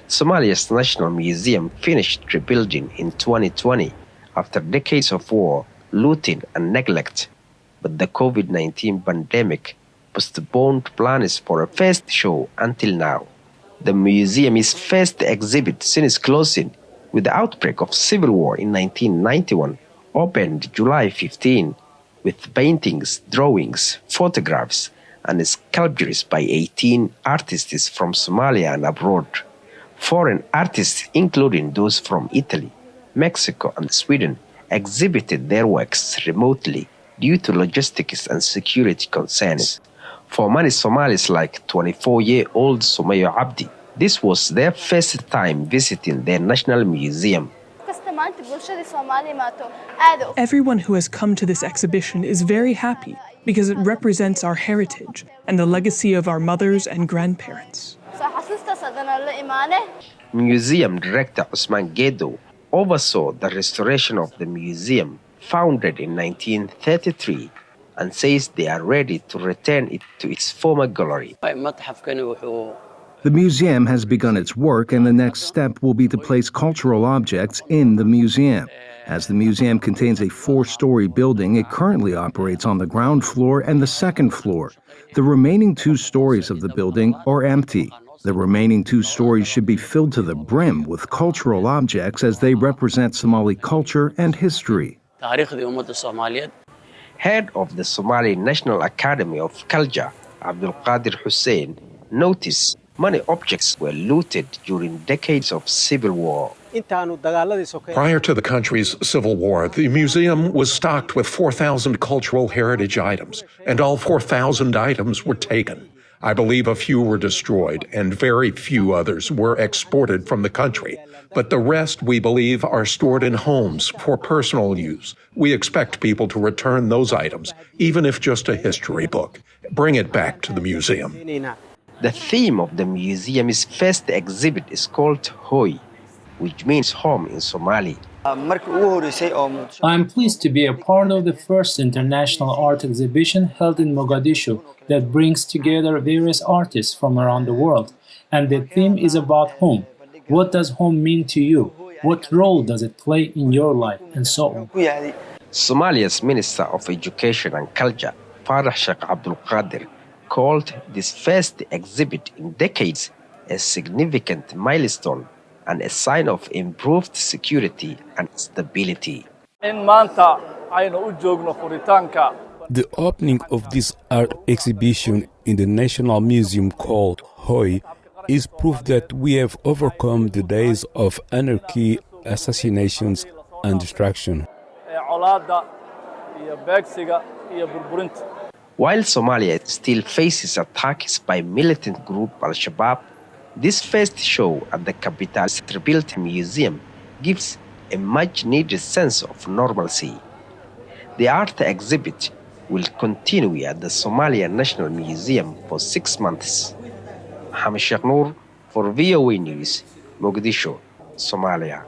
Somalia's National Museum finished rebuilding in 2020 after decades of war, looting, and neglect. But the COVID-19 pandemic postponed plans for a first show until now. The museum's first exhibit since closing with the outbreak of civil war in 1991 opened July 15 with paintings, drawings, photographs, and sculptures by 18 artists from Somalia and abroad. Foreign artists, including those from Italy, Mexico, and Sweden, exhibited their works remotely due to logistics and security concerns. For many Somalis like 24-year-old Sumaya Abdi, this was their first time visiting their national museum. Everyone who has come to this exhibition is very happy because it represents our heritage and the legacy of our mothers and grandparents. Museum director Usman Gedo oversaw the restoration of the museum, founded in 1933, and says they are ready to return it to its former glory. The museum has begun its work, and the next step will be to place cultural objects in the museum. As the museum contains a 4-story building, it currently operates on the ground floor and the second floor. The remaining 2 stories of the building are empty. The remaining 2 stories should be filled to the brim with cultural objects as they represent Somali culture and history. Head of the Somali National Academy of Culture, Abdul Qadir Hussein, noticed many objects were looted during decades of civil war. Prior to the country's civil war, the museum was stocked with 4,000 cultural heritage items, and all 4,000 items were taken. I believe a few were destroyed, and very few others were exported from the country. But the rest, we believe, are stored in homes for personal use. We expect people to return those items, even if just a history book. Bring it back to the museum. The theme of the museum's first exhibit is called Hoi, which means home in Somali. I am pleased to be a part of the first international art exhibition held in Mogadishu that brings together various artists from around the world. And the theme is about home. What does home mean to you? What role does it play in your life? And so on. Somalia's Minister of Education and Culture, Farah Sheikh Abdul Qadir, called this first exhibit in decades a significant milestone and a sign of improved security and stability. The opening of this art exhibition in the National Museum called Hoi is proof that we have overcome the days of anarchy, assassinations, and destruction. While Somalia still faces attacks by militant group Al-Shabaab, this first show at the capital's rebuilt museum gives a much-needed sense of normalcy. The art exhibit will continue at the Somalia National Museum for 6 months. Mohammed Sheikh Noor for VOA News, Mogadishu, Somalia.